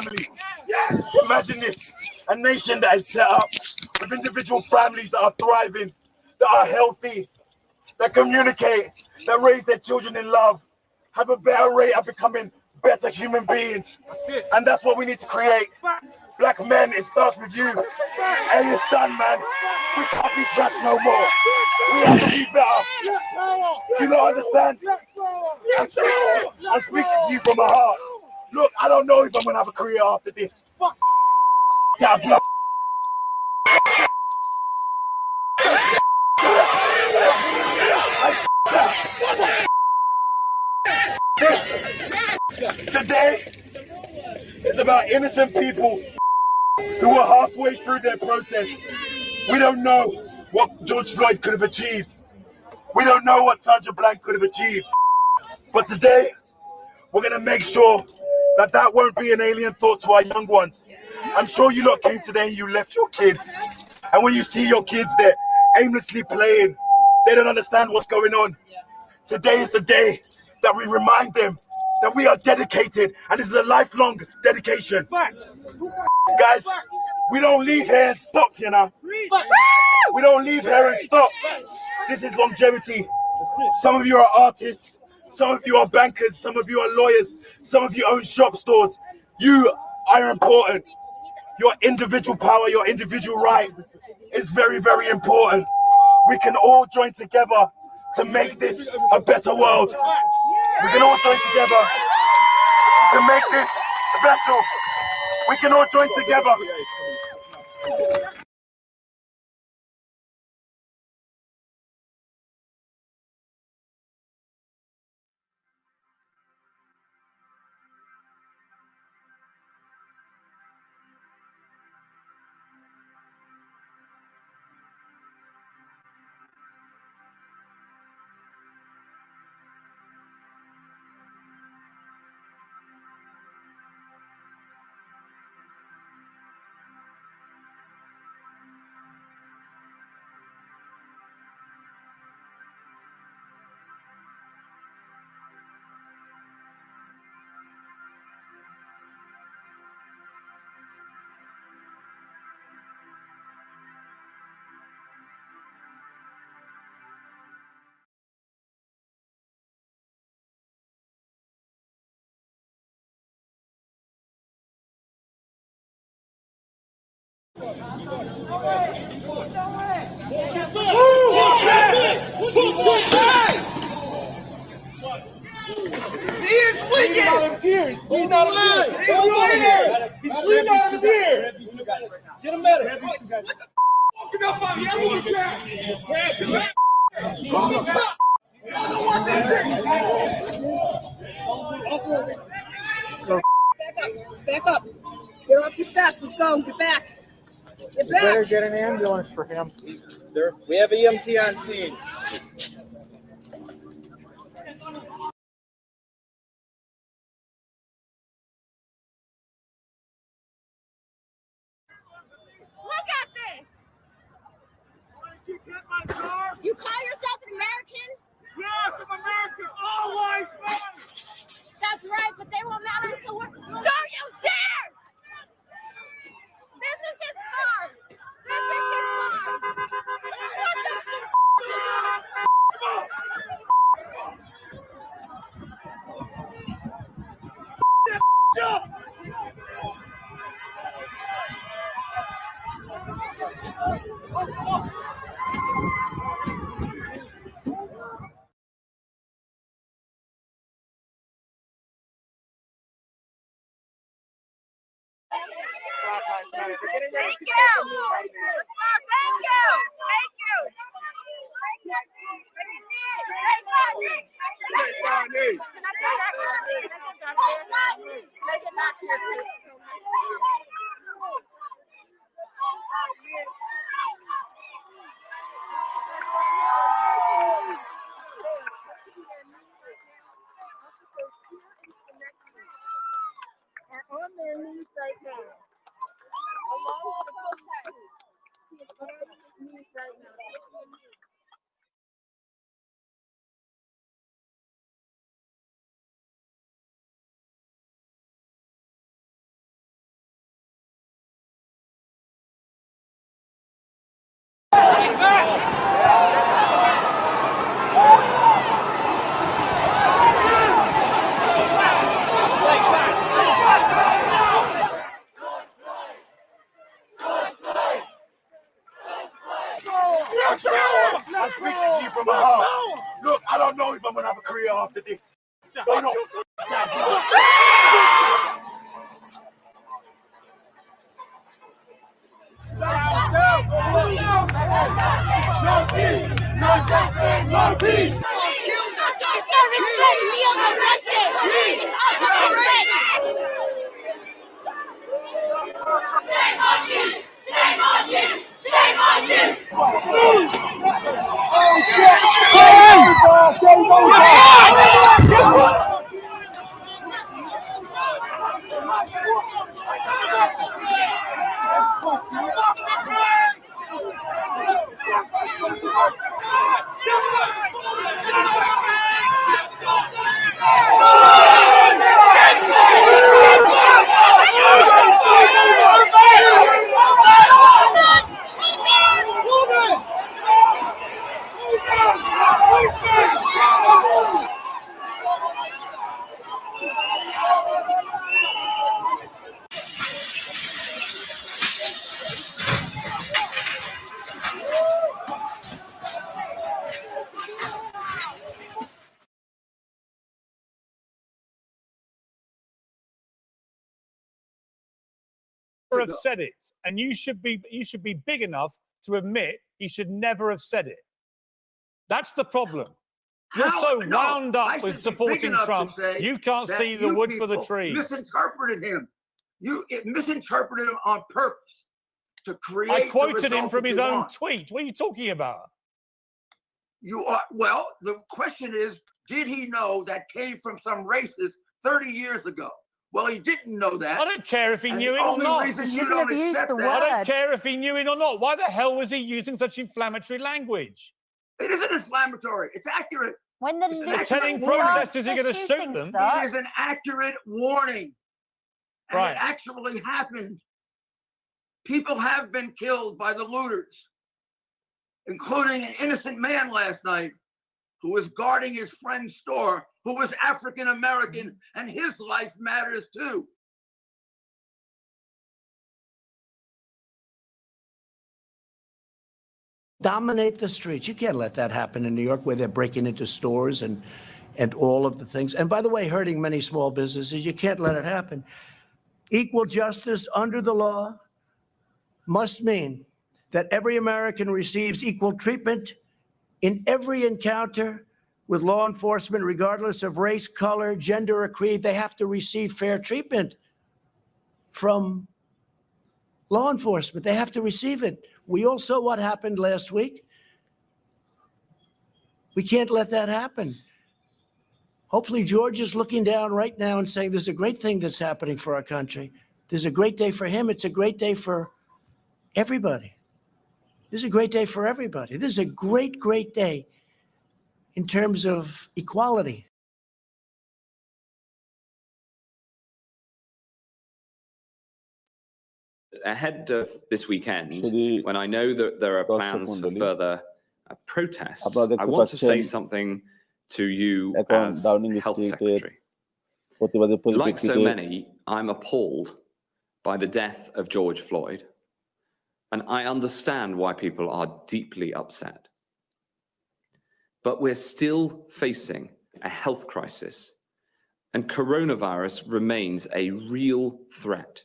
family. Imagine this, a nation that is set up with individual families that are thriving, that are healthy, that communicate, that raise their children in love, have a better rate of becoming better human beings. And that's what we need to create. Black men, it starts with you. And it's done, man. We can't be trashed no more. We have to be better. Do you not understand? I'm speaking to you from my heart. Look, I don't know if I'm going to have a career after this. Today is about innocent people who are halfway through their process. We don't know what George Floyd could have achieved. We don't know what Sandra Blank could have achieved. But today, we're going to make sure that that won't be an alien thought to our young ones. I'm sure you lot came today and you left your kids. And when you see your kids there aimlessly playing, they don't understand what's going on. Today is the day that we remind them that we are dedicated, and this is a lifelong dedication. Guys, we don't leave here and stop, you know. We don't leave here and stop. This is longevity. Some of you are artists, some of you are bankers, some of you are lawyers, some of you own shop stores. You are important. Your individual power, your individual right is very, very important. We can all join together to make this a better world. We can all join together to make this special. We can all join together. He is wicked! He's out of fear! He's bleeding out of fear! He's bleeding out of fear! Get him medic! Walking up on me, I'm gonna grab him! Grab him! I don't want this shit! Back up! Get off the steps, let's go, get back! Get back! Better get an ambulance for him. We have EMT on scene. Look at this! You call yourself an American? Yes, I'm American! All lives matter! That's right, but they won't matter until we're... Don't you dare! This is his farm! This is his farm! What the... Jump! They're getting ready to Thank you! take a knee right now. Thank you! Thank you! Can I take that? Can I get that here? Make it back here, please. Are on their knees right now. Along with the police. He is on his knees right now. from my heart. Look, I don't know if I'm gonna have a career after this. Don't know. No peace, no justice, no peace. It's not respect, real no justice. It's ultimate respect. Shame on you! Shame on you! Shame on you! Have said it, and you should be big enough to admit he should never have said it. That's the problem. You're so wound up with supporting Trump, you can't see the wood for the trees. Misinterpreted him. You misinterpreted him on purpose to create. I quoted him from his own tweet. What are you talking about? You are well. The question is, did he know that came from some racist 30 years ago? Well, he didn't know that. I don't care if he knew it or not. I don't care if he knew it or not. Why the hell was he using such inflammatory lange? It isn't inflammatory. It's accurate. When the telling protesters you're going to shoot them. It is an accurate warning. And right. It actually happened. People have been killed by the looters, including an innocent man last night who was guarding his friend's store, who was African American, and his life matters too. Dominate the streets. You can't let that happen in New York, where they're breaking into stores and all of the things. And by the way, hurting many small businesses. You can't let it happen. Equal justice under the law must mean that every American receives equal treatment in every encounter with law enforcement, regardless of race, color, gender, or creed. They have to receive fair treatment from law enforcement. They have to receive it. We all saw what happened last week. We can't let that happen. Hopefully, George is looking down right now and saying, there's a great thing that's happening for our country. There's a great day for him. It's a great day for everybody. This is a great day for everybody. This is a great, great day in terms of equality. Ahead of this weekend, when I know that there are plans for further protests, I want to say something to you as Health Secretary. Like so many, I'm appalled by the death of George Floyd, and I understand why people are deeply upset. But we're still facing a health crisis, and coronavirus remains a real threat.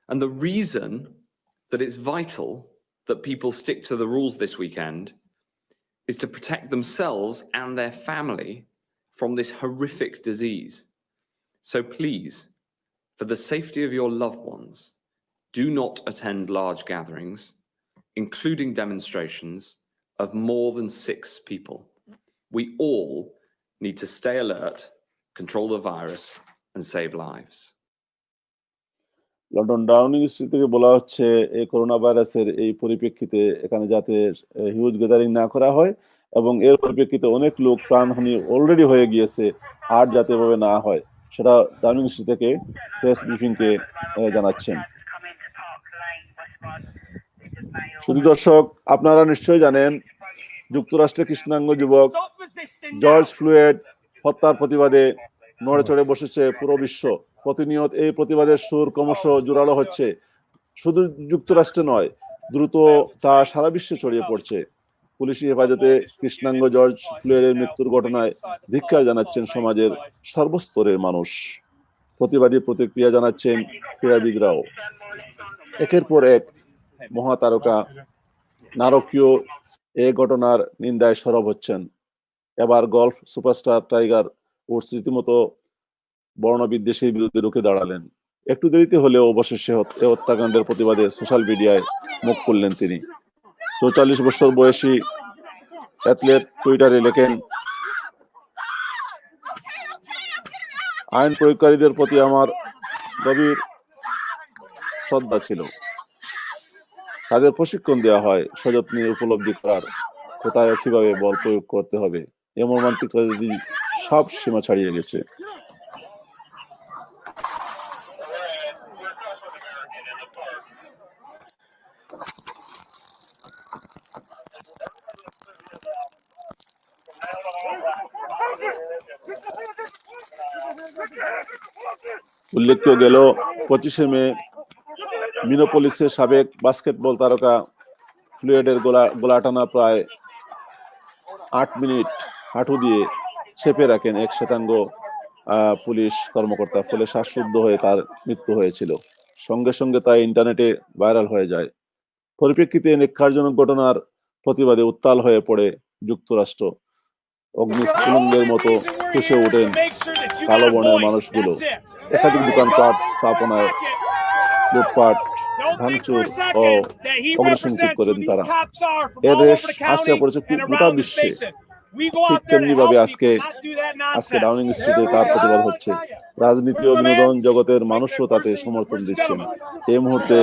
And the reason that it's vital that people stick to the rules this weekend is to protect themselves and their family from this horrific disease. So please, for the safety of your loved ones, do not attend large gatherings, including demonstrations of more than 6 people. We all need to stay alert, control the virus, and save lives. London Downing street থেকে বলা হচ্ছে এই corona ভাইরাসের এই পরিপ্রেক্ষিতে এখানে যাতে huge gathering না করা হয় এবং এর পরিপ্রেক্ষিতে অনেক লোক প্রাণহানি অলরেডি হয়ে গিয়েছে, আর যাতে এভাবে না হয় সেটা ডাউনিং স্ট্রিট থেকে প্রেস ব্রিফিংকে জানাচ্ছেন। শুধু দর্শক, আপনারা নিশ্চয়ই জানেন যুক্তরাষ্ট্রের কৃষ্ণাঙ্গ যুবক জর্জ ফ্লয়েড হত্যার প্রতিবাদে নড়ে চড়ে বসেছে পুরো বিশ্ব। প্রতিনিয়ত এই প্রতিবাদের সুর ক্রমশ জোরালো হচ্ছে। শুধু যুক্তরাষ্ট্রে নয়, দ্রুত তা সারা বিশ্বে ছড়িয়ে পড়ছে। পুলিশি হেফাজতে কৃষ্ণাঙ্গ জর্জ ফ্লয়েডের মৃত্যুর ঘটনায় ধিক্কার জানাচ্ছেন সমাজের সর্বস্তরের মানুষ। প্রতিবাদী প্রতিক্রিয়া জানাচ্ছেন ক্রীড়াবিদরাও। একের পর এক মহাতারকা নারকীয় এ ঘটনার নিন্দায় সরব হচ্ছেন। এবার গলফ সুপারস্টার টাইগার উডস রীতিমতো বর্ণবিদ্বেষীর বিরুদ্ধে রুখে দাঁড়ালেন। একটু দেরিতে হলেও অবশেষে এ হত্যাকাণ্ডের প্রতিবাদে সোশ্যাল মিডিয়ায় মুখ খুললেন তিনি। 44 বছর বয়সী অ্যাথলেট টুইটারে লেখেন, আইন প্রয়োগকারীদের প্রতি আমার গভীর শ্রদ্ধা ছিল। তাদের প্রশিক্ষণ দেওয়া হয় সযত্নে উপলব্ধি করার কোথায় কিভাবে বল প্রয়োগ করতে হবে। এ মর্মান্তিক ট্র্যাজেডি সব সীমা ছাড়িয়ে গেছে। উল্লেখ্য, গেল 25শে মে মিনোপলিসের সাবেক বাস্কেটবল তারকা ফ্লয়েডের গলা টানা প্রায় 8 মিনিট হাঁটু দিয়ে চেপে রাখেন এক শ্বেতাঙ্গ পুলিশ কর্মকর্তা, ফলে শ্বাসরুদ্ধ হয়ে তার মৃত্যু হয়েছিল। সঙ্গে সঙ্গে তা ইন্টারনেটে ভাইরাল হয়ে যায়। পরিপ্রেক্ষিতে ন্যাক্কারজনক ঘটনার প্রতিবাদে উত্তাল হয়ে পড়ে যুক্তরাষ্ট্র। অগ্নিস্ফুলিঙ্গের মতো ফুঁসে ওঠেন কালো বর্ণের মানুষগুলো। একাধিক দোকানপাট স্থাপনায় লুটপাট, ভাঙচুর ও অগ্নিসংযোগ করেন তারা। এর রেশ আসিয়া পড়েছে গোটা বিশ্বে। ঠিক তেমনি ভাবে আজকে ডাউনিং স্ট্রিটে তার প্রতিবাদ হচ্ছে। রাজনীতি ও বিনোদন জগতের মানুষও তাতে সমর্থন দিচ্ছেন। এই মুহূর্তে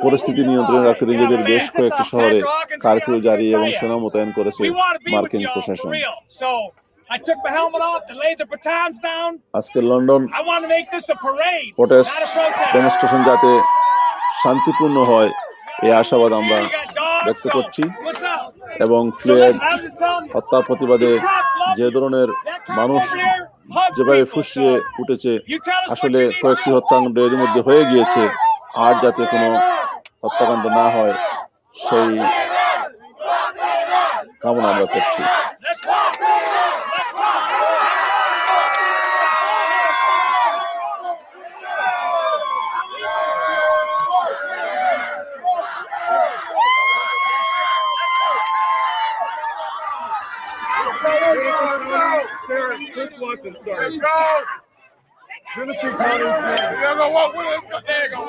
পরিস্থিতি নিয়ন্ত্রণে রাখতে নিজেদের বেশ কয়েকটি শহরে কারফিউ জারি এবং সেনা মোতায়েন করেছে মার্কিন প্রশাসন। আজকে লন্ডন প্রোটেস্ট ডেমনস্ট্রেশন যাতে শান্তিপূর্ণ হয় এই আশাবাদ আমরা ব্যক্ত করছি এবং ফ্লয়েড হত্যার প্রতিবাদে যে ধরনের মানুষ যেভাবে ফুঁসিয়ে উঠেছে, আসলে কয়েকটি হত্যাকাণ্ড এর মধ্যে হয়ে গিয়েছে, আর যাতে কোনো হত্যাকাণ্ড না হয় সেই কামনা আমরা করছি। Chris Watson, sorry. Go! Tennessee County. They're gonna walk with us. There you go.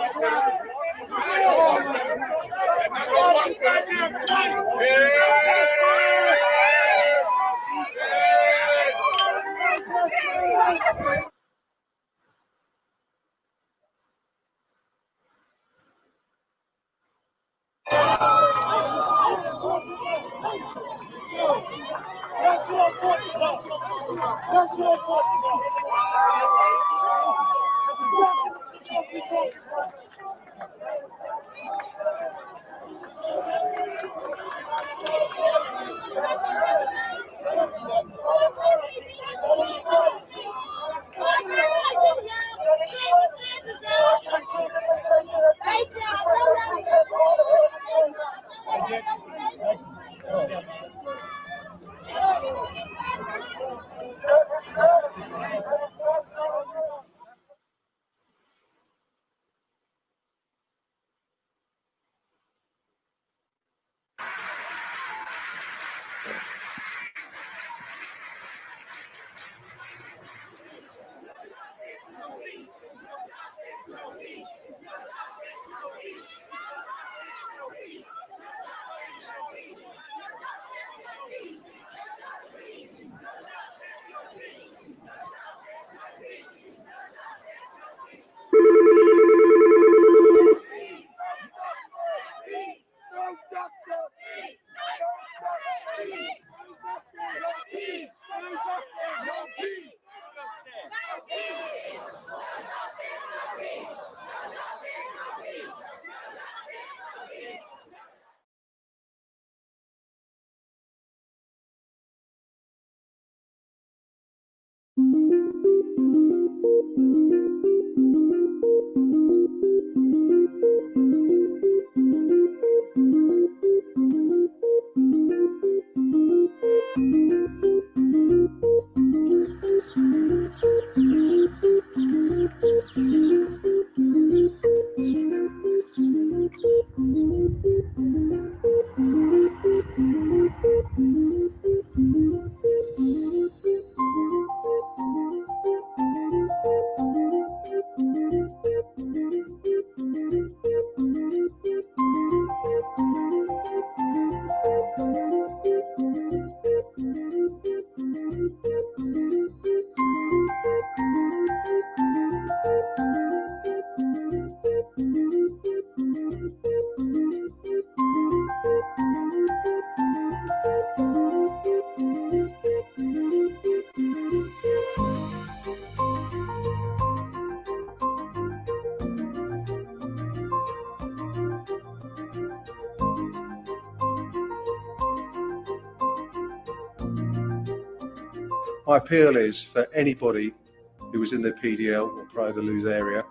My appeal is for anybody who was in the PDL or prior to Lewes area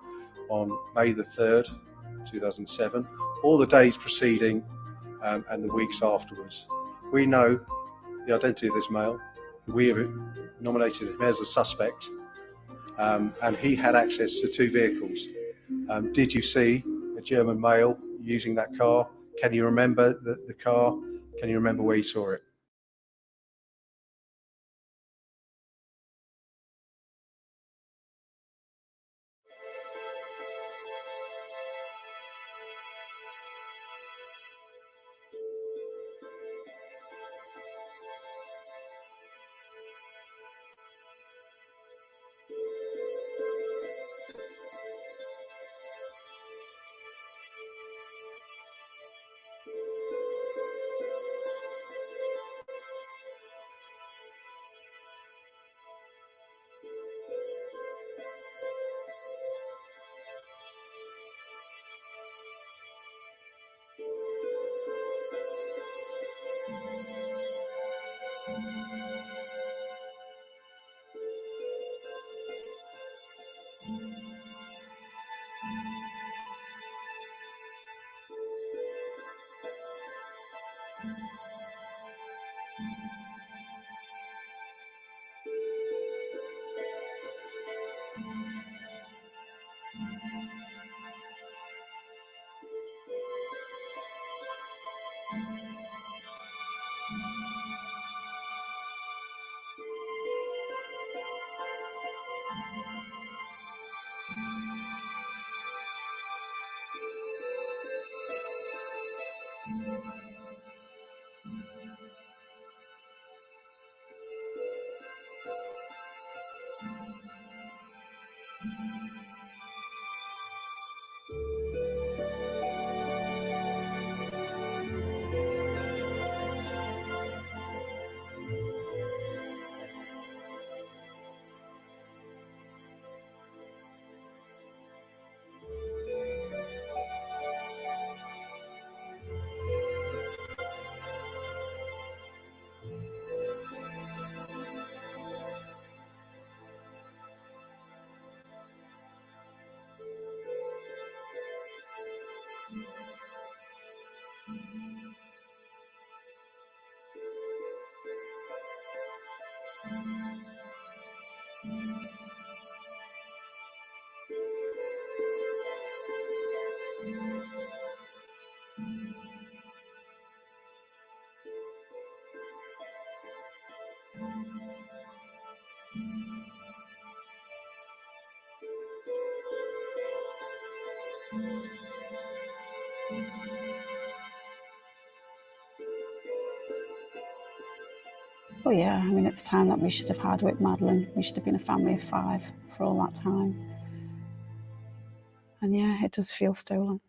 on May the 3rd, 2007, or the days preceding and the weeks afterwards. We know the identity of this male. We have nominated him as a suspect, and he had access to 2 vehicles. Did you see a German male using that car? Can you remember the car? Can you remember where you saw it? Well, yeah, I mean, it's time that we should have had with Madeline. We should have been a family of 5 for all that time. And yeah, it does feel stolen.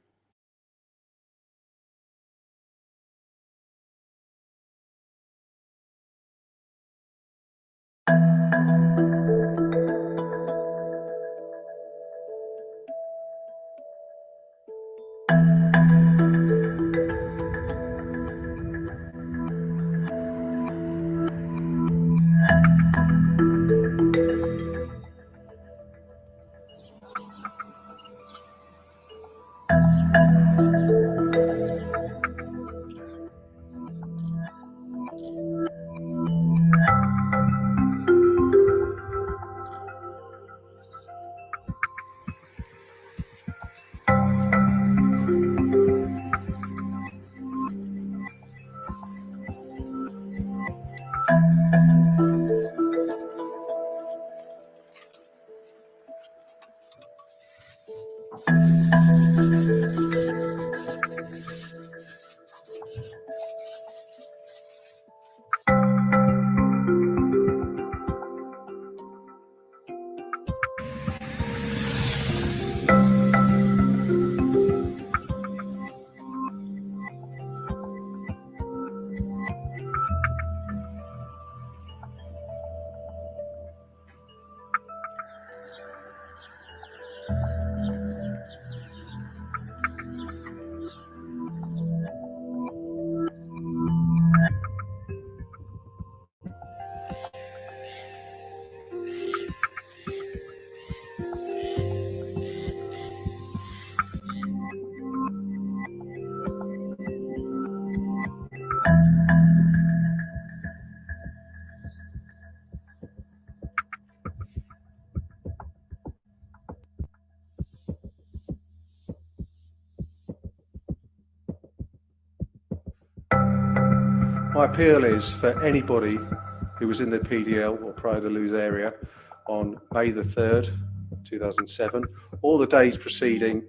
My appeal is for anybody who was in the PDL or Praia da Luz area on May the 3rd, 2007, or the days preceding.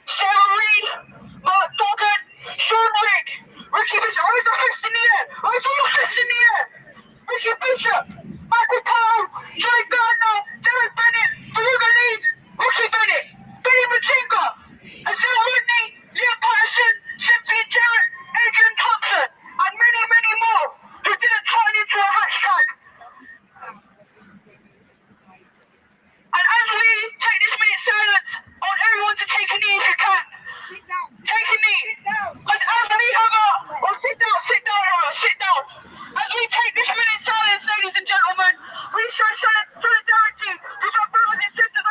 Sarah Reid, Mark Doggett, Sean Rick, Ricky Bishop, raise your fist in the air, raise your fist in the air, Ricky Bishop, Michael Powell, Jay Gardner, Derek Bennett, Faruga Leeds, Ricky Bennett, Billy Matinga, Azil Whitney, Liam Patterson, Cynthia Jarrett, Adrian Thompson, and many, many more who didn't turn into a hashtag. And as we take this minute silence, I want everyone to take a knee if you can. Take a knee. And as we have sit down, sit down. As we take this minute silence, ladies and gentlemen, we show solidarity with our brothers and sisters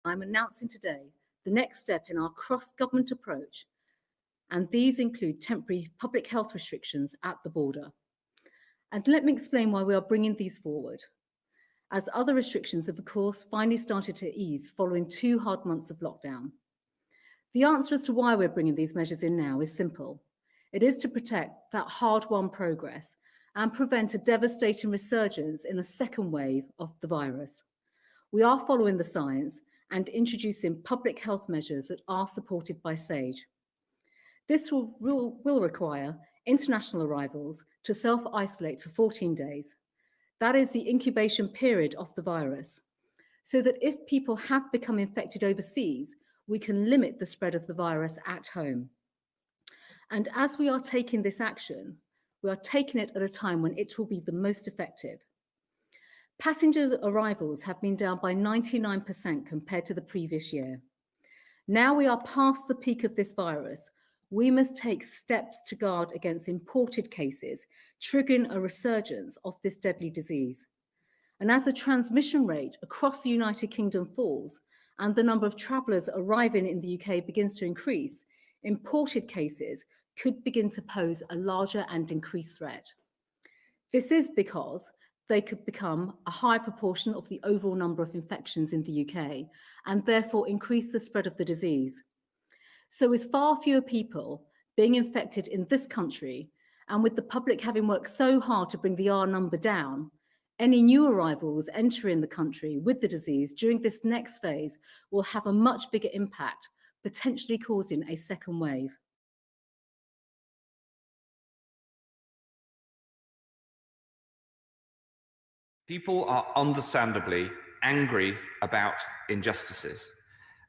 I'm announcing today the next step in our cross-government approach, and these include temporary public health restrictions at the border. And let me explain why we are bringing these forward, as other restrictions have, of course, finally started to ease following 2 hard months of lockdown. The answer as to why we're bringing these measures in now is simple. It is to protect that hard-won progress and prevent a devastating resurgence in a second wave of the virus. We are following the science and introducing public health measures that are supported by SAGE. This will require international arrivals to self-isolate for 14 days. That is the incubation period of the virus. so that if people have become infected overseas, we can limit the spread of the virus at home. And as we are taking this action, we are taking it at a time when it will be the most effective. Passenger arrivals have been down by 99% compared to the previous year. Now we are past the peak of this virus. We must take steps to guard against imported cases, triggering a resurgence of this deadly disease. And as the transmission rate across the United Kingdom falls and the number of travellers arriving in the UK begins to increase, imported cases could begin to pose a larger and increased threat. This is because they could become a high proportion of the overall number of infections in the UK and therefore increase the spread of the disease. So with far fewer people being infected in this country and with the public having worked so hard to bring the R number down, any new arrivals entering the country with the disease during this next phase will have a much bigger impact, potentially causing a second wave. People are understandably angry about injustices.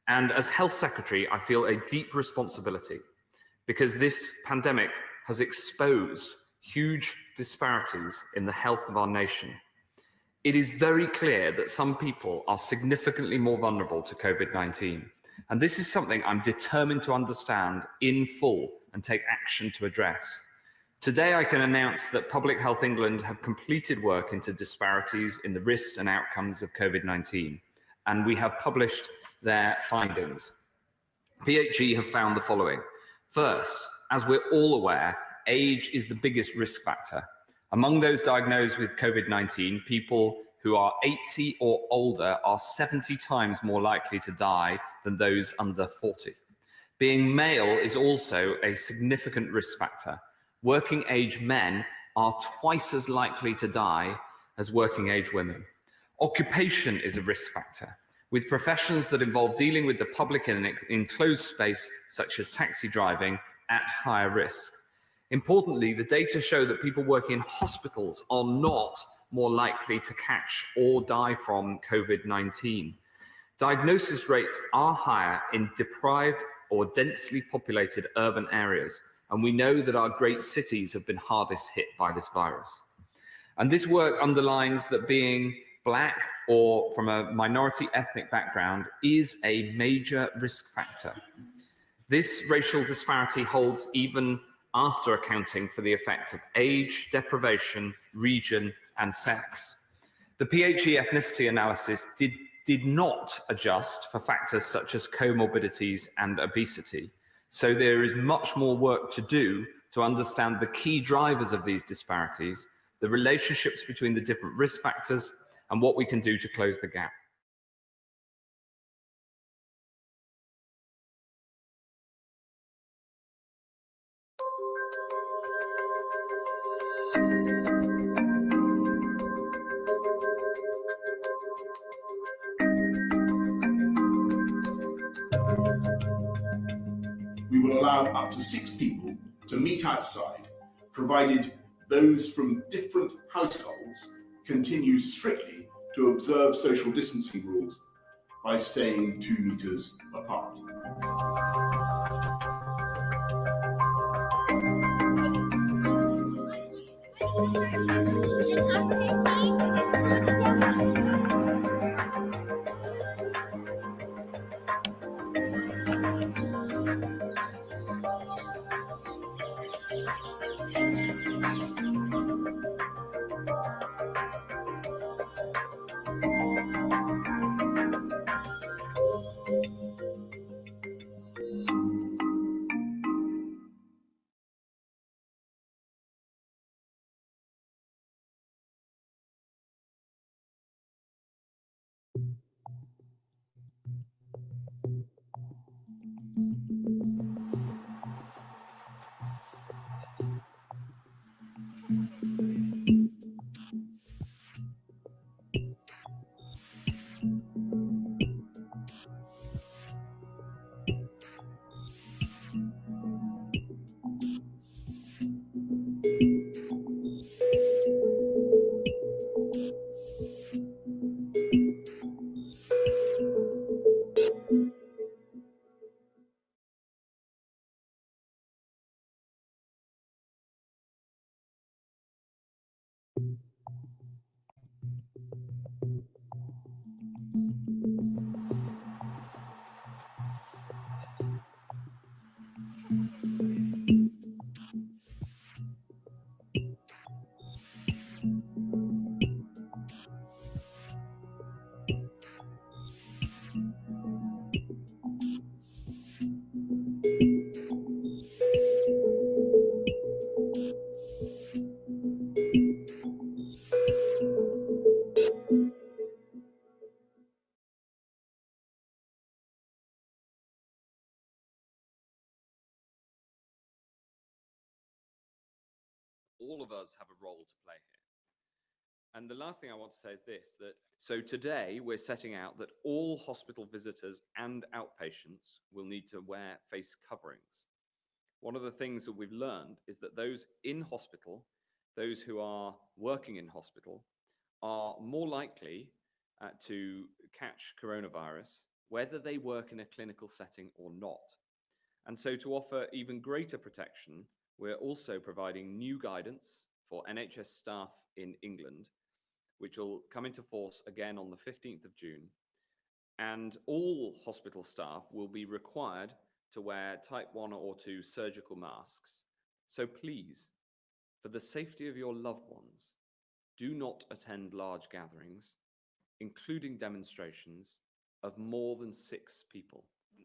And as Health Secretary, I feel a deep responsibility because this pandemic has exposed huge disparities in the health of our nation. It is very clear that some people are significantly more vulnerable to COVID-19. And this is something I'm determined to understand in full and take action to address. Today, I can announce that Public Health England have completed work into disparities in the risks and outcomes of COVID-19, and we have published their findings. PHE have found the following. First, as we're all aware, age is the biggest risk factor. Among those diagnosed with COVID-19, people who are 80 or older are 70 times more likely to die than those under 40. Being male is also a significant risk factor. Working age men are twice as likely to die as working age women. Occupation is a risk factor, with professions that involve dealing with the public in an enclosed space, such as taxi driving, at higher risk. Importantly, the data show that people working in hospitals are not more likely to catch or die from COVID-19. Diagnosis rates are higher in deprived or densely populated urban areas, and we know that our great cities have been hardest hit by this virus. And this work underlines that being Black or from a minority ethnic background is a major risk factor. This racial disparity holds even after accounting for the effect of age, deprivation, region, and sex. The PHE ethnicity analysis did not adjust for factors such as comorbidities and obesity. So there is much more work to do to understand the key drivers of these disparities, the relationships between the different risk factors, and what we can do to close the gap. We will allow up to 6 people to meet outside, provided those from different households continue strictly to observe social distancing rules by staying 2 meters apart. all of us have a role to play here. And the last thing I want to say is this, that so today we're setting out that all hospital visitors and outpatients will need to wear face coverings. One of the things that we've learned is that those in hospital, those who are working in hospital, are more likely to catch coronavirus, whether they work in a clinical setting or not. And so to offer even greater protection, we're also providing new guidance for NHS staff in England, which will come into force again on the 15th of June. And all hospital staff will be required to wear type 1 or 2 surgical masks. So please, for the safety of your loved ones, do not attend large gatherings, including demonstrations of more than 6 people.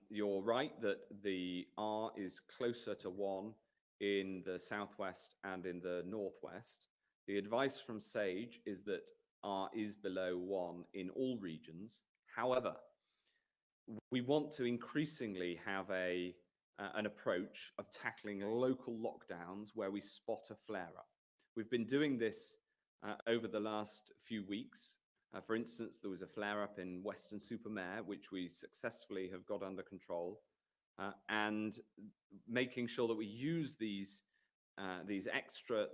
You're right that the R is closer to 1 in the southwest and in the northwest. The advice from SAGE is that R is below 1 in all regions. However, we want to increasingly have an approach of tackling local lockdowns where we spot a flare-up. We've been doing this over the last few weeks. For instance, there was a flare-up in Weston-super-Mare, which we successfully have got under control, and making sure that we use these extra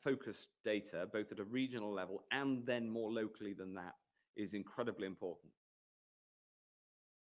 focused data, both at a regional level and then more locally than that, is incredibly important.